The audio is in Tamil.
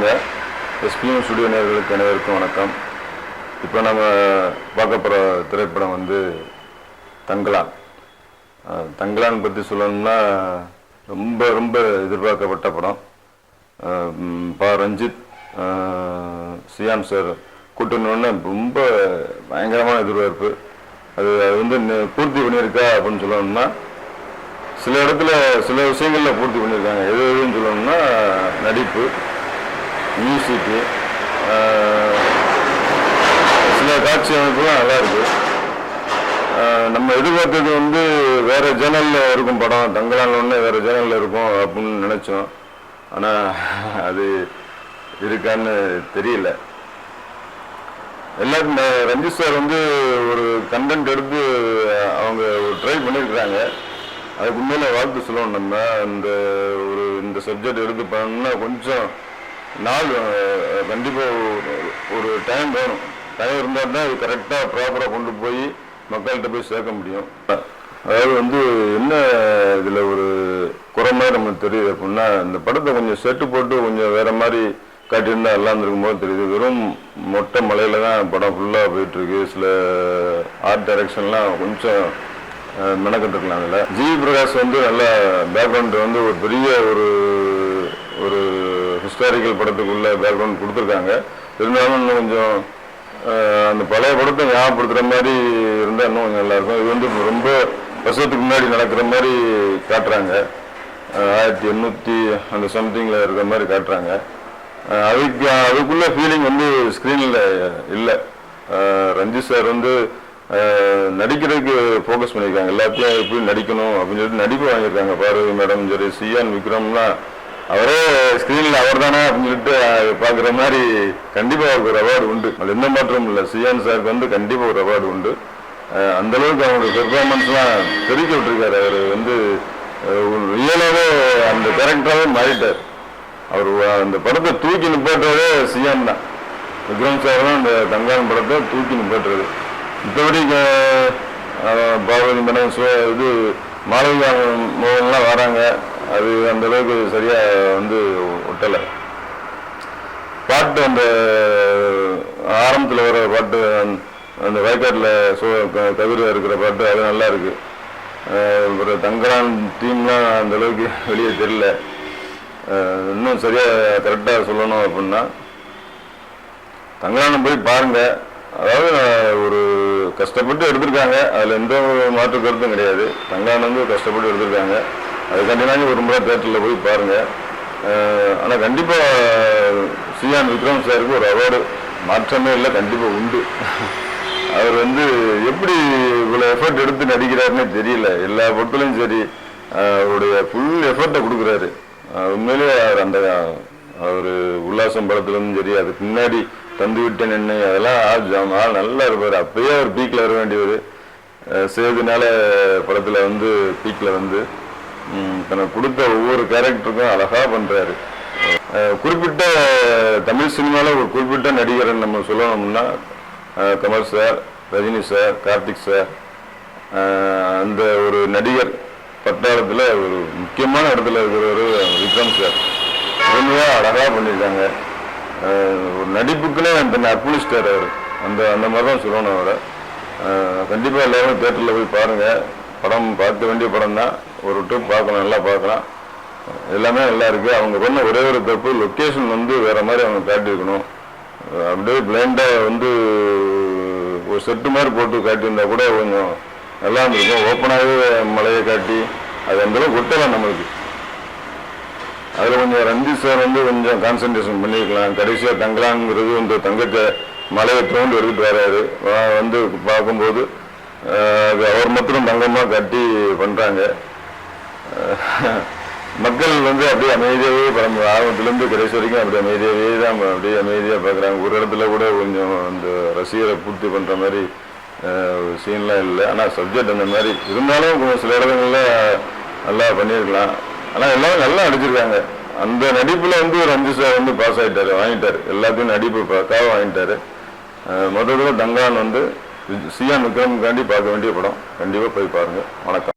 சொல்லுங்கள். எஸ்பிஎம் ஸ்டுடியோ நேயர்களுக்கு அனைவருக்கும் வணக்கம். இப்போ நம்ம பார்க்க போகிற திரைப்படம் வந்து தங்கலான். தங்கலான் பற்றி சொல்லணும்னா ரொம்ப ரொம்ப எதிர்பார்க்கப்பட்ட படம். ரஞ்சித் சியான் சார் கூட்டணுன்னு ரொம்ப பயங்கரமான எதிர்பார்ப்பு. அது வந்து பூர்த்தி பண்ணியிருக்கா அப்படின்னு சொல்லணும்னா சில இடத்துல சில விஷயங்களில் பூர்த்தி பண்ணியிருக்காங்க. எதுன்னு சொல்லணும்னா நடிப்பு, மியூசிக்கு, சில காட்சி அமைப்புலாம் நல்லா இருக்கு. நம்ம எதிர்பார்த்தது வந்து வேற சேனல்ல இருக்கும் படம், தங்கலான் ஒன்று வேற சேனல்ல இருக்கும் அப்படின்னு நினைச்சோம். ஆனால் அது இருக்கான்னு தெரியல. எல்லாரும் ரஞ்சித் சார் வந்து ஒரு கண்டென்ட் எடுத்து அவங்க ட்ரை பண்ணியிருக்கிறாங்க. அதுக்கு உண்மையில வாழ்த்து சொல்லணும். நம்ம இந்த சப்ஜெக்ட் எடுத்து பண்ணோம்னா கொஞ்சம் நாள் கண்டிப்பாக ஒரு டைம் வேணும். டைம் இருந்தால் தான் அது கரெக்டாக ப்ராப்பராக கொண்டு போய் மக்கள்கிட்ட போய் சேர்க்க முடியும். அதாவது வந்து என்ன இதில் ஒரு குறை மாதிரி நமக்கு தெரியுது அப்படின்னா, இந்த படத்தை கொஞ்சம் செட்டு போட்டு கொஞ்சம் வேற மாதிரி காட்டியிருந்தா எல்லாம் இருக்கும்போது தெரியுது. வெறும் மொட்டை மலையில தான் படம் ஃபுல்லாக போயிட்டு இருக்கு. சில ஆர்ட் டைரக்ஷன்லாம் கொஞ்சம் மெனக்கட்டுருக்கலாம். அதில் ஜி பிரகாஷ் வந்து நல்ல பேக்ரவுண்டு வந்து ஒரு பெரிய ஒரு ஹிஸ்டாரிக்கல் படத்துக்குள்ள பேக்ரவுண்ட் கொடுத்துருக்காங்க. இருந்தாலும் இன்னும் கொஞ்சம் அந்த பழைய படத்தை ஞாபகப்படுத்துகிற மாதிரி இருந்தால் இன்னும் கொஞ்சம் நல்லாயிருக்கும். இது வந்து ரொம்ப வருஷத்துக்கு முன்னாடி நடக்கிற மாதிரி காட்டுறாங்க. 1800 அந்த சம்திங்கில் இருக்கிற மாதிரி காட்டுறாங்க. அதுக்குள்ள ஃபீலிங் வந்து ஸ்க்ரீனில் இல்லை. ரஞ்சித் சார் வந்து நடிக்கிறதுக்கு ஃபோக்கஸ் பண்ணியிருக்காங்க. எல்லாத்தையும் எப்படி நடிக்கணும் அப்படின்னு சொல்லிட்டு நடிப்பு வாங்கியிருக்காங்க. பார்வதி மேடம் சரி, சியான் விக்ரம்லாம் அவரே ஸ்க்ரீனில் அவர் தானே அப்படின்னு சொல்லிட்டு பார்க்குற மாதிரி கண்டிப்பாக அவருக்கு ஒரு அவார்டு உண்டு. அது எந்த மாற்றமும் இல்லை. சியான் சாருக்கு வந்து கண்டிப்பாக ஒரு அவார்டு உண்டு. அந்தளவுக்கு அவங்களோட பெர்ஃபார்மன்ஸ்லாம் தெரிவிக்க விட்டுருக்காரு. அவர் வந்து ரியலாகவே அந்த கேரக்டராகவே மாறிட்டார். அவர் அந்த படத்தை தூக்கி நிப்பாட்டுறதே சியான் தான். விக்ரம் சார் தான் அந்த தங்கலான் படத்தை தூக்கி நிப்பாட்டுறது. மற்றபடி பார்வதி மேடம் இது மாளவிகா மோகன்லாம் வராங்க. அது அந்த அளவுக்கு சரியா வந்து ஒட்டலை. பாட்டு அந்த ஆரம்பத்தில் வர பாட்டு, அந்த வயக்காட்டில் கவிர இருக்கிற பாட்டு அது நல்லா இருக்கு. ஒரு தங்கலான் டீம்லாம் அந்த அளவுக்கு வெளியே தெரியல. இன்னும் சரியா கரெக்டாக சொல்லணும் அப்படின்னா தங்கலான போய் பாருங்க. அதாவது ஒரு கஷ்டப்பட்டு எடுத்திருக்காங்க. அதில் எந்த மாற்று கருத்தும் கிடையாது. தங்கலான் வந்து கஷ்டப்பட்டு எடுத்திருக்காங்க. அதுக்காண்டினாங்க ஒரு முறை தேட்டரில் போய் பாருங்க. ஆனால் கண்டிப்பாக சியான் விக்ரம் சாருக்கு ஒரு அவார்டு மாற்றமே இல்லை, கண்டிப்பாக உண்டு. அவர் வந்து எப்படி இவ்வளோ எஃபர்ட் எடுத்து நடிக்கிறாருன்னே தெரியல. எல்லா படத்துலையும் சரி அவருடைய ஃபுல் எஃபர்ட்டை கொடுக்குறாரு. உண்மையிலேயே அவர் உல்லாசம் படத்துலேருந்து சரி, அதுக்கு முன்னாடி தந்து விட்டேன் என்னை, அதெல்லாம் ஆள் நல்லா இருப்பார். அப்பயே அவர் பீக்கில் வர வேண்டியவர். சேதுனால படத்தில் வந்து பீக்கில் வந்து தனக்கு கொடுத்த ஒவ்வொரு கேரக்டருக்கும் அழகாக பண்ணுறாரு. குறிப்பிட்ட தமிழ் சினிமாவில் ஒரு குறிப்பிட்ட நடிகரை நம்ம சொல்லணும்னா Kamal sir, Rajini sir, Karthik sir, அந்த ஒரு நடிகர் பட்டாளத்தில் ஒரு முக்கியமான இடத்துல இருக்கிறவர் விக்ரம் சார். உண்மையாக அழகாக பண்ணியிருக்காங்க. ஒரு நடிப்புக்குன்னே தன்னை அர்ப்பணிச்சிட்டார் அவர். அந்த மாதிரி தான் சொல்லணும் அவரை. கண்டிப்பாக எல்லாரும் தேட்டரில் போய் பாருங்கள். படம் பார்க்க வேண்டிய படம் தான். ஒரு ட்ரிப் பார்க்கலாம், நல்லா பார்க்கலாம். எல்லாமே நல்லா இருக்குது. அவங்க பண்ண ஒரே ஒரு தப்பு, லொக்கேஷன் வந்து வேறு மாதிரி அவங்க காட்டியிருக்கணும். அப்படியே பிளைண்டாக வந்து ஒரு செட்டு மாதிரி போட்டு காட்டியிருந்தா கூட கொஞ்சம் நல்லா இருந்திருக்கும். ஓப்பனாகவே மலையை காட்டி அது அந்தளவுக்கு ஒட்டலாம் நம்மளுக்கு. அதில் கொஞ்சம் ரஞ்சித் சார் வந்து கொஞ்சம் கான்சன்ட்ரேஷன் பண்ணியிருக்கலாம். கடைசியாக தங்கலாங்கிறது இந்த தங்கத்தை மலையை தோண்டி எடுத்துட்டு வராரு. வந்து பார்க்கும்போது அது அவர் மாத்திரம் தங்கமாக கட்டி பண்ணுறாங்க. மக்கள் வந்து அப்படியே அமைதியாகவே படம் ஆரம்பத்துலேருந்து கடைசி வரைக்கும் அப்படி அமைதியாகவே தான் அப்படியே அமைதியாக பார்க்குறாங்க. ஒரு இடத்துல கூட கொஞ்சம் அந்த ரசிகரை பூர்த்தி பண்ணுற மாதிரி சீன்லாம் இல்லை. ஆனால் சப்ஜெக்ட் அந்த மாதிரி இருந்தாலும் கொஞ்சம் சில இடங்கள்ல நல்லா பண்ணியிருக்கலாம். ஆனால் எல்லாரும் நல்லா நடிச்சிருக்காங்க. அந்த நடிப்பில் வந்து ரஞ்சித் சார் வந்து பாஸ் ஆகிட்டாரு, வாங்கிட்டார். எல்லாத்தையும் நடிப்பு பக்காவாக வாங்கிட்டாரு. முதல்ல தங்கலான் வந்து சியான் விக்ரமுக்காண்டி பார்க்க வேண்டிய படம். கண்டிப்பாக போய் பாருங்கள். வணக்கம்.